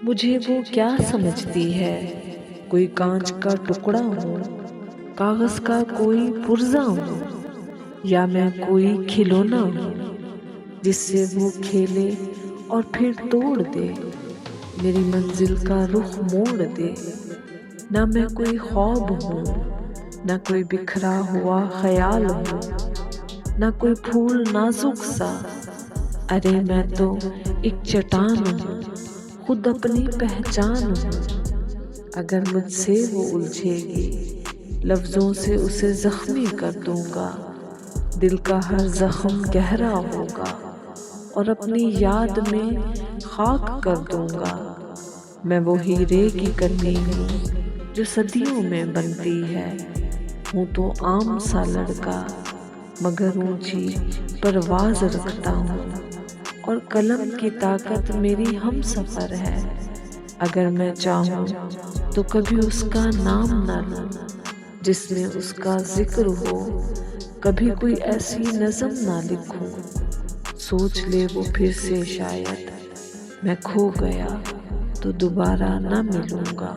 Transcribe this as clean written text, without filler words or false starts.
मुझे वो क्या समझती है, कोई कांच का टुकड़ा हूँ, कागज का कोई पुर्जा हूँ, या मैं कोई खिलौना हूँ जिससे वो खेले और फिर तोड़ दे, मेरी मंजिल का रुख मोड़ दे। ना मैं कोई ख्वाब हूँ, ना कोई बिखरा हुआ ख्याल हूँ, ना कोई फूल नाजुक सा। अरे मैं तो एक चट्टान हूँ, खुद अपनी पहचान हूँ। अगर मुझसे वो उलझेगी, लफ्जों से उसे जख्मी कर दूंगा। दिल का हर जख्म गहरा होगा और अपनी याद में खाक कर दूंगा। मैं वो हीरे की कन्नी हूँ जो सदियों में बनती है। हूँ तो आम सा लड़का, मगर ऊंची परवाज रखता हूँ और कलम की ताकत मेरी हम सफर है। अगर मैं चाहूँ तो कभी उसका नाम ना लूं जिसमें उसका जिक्र हो, कभी कोई ऐसी नज़म ना लिखूं। सोच ले वो फिर से शायद मैं खो गया तो दोबारा ना मिलूंगा।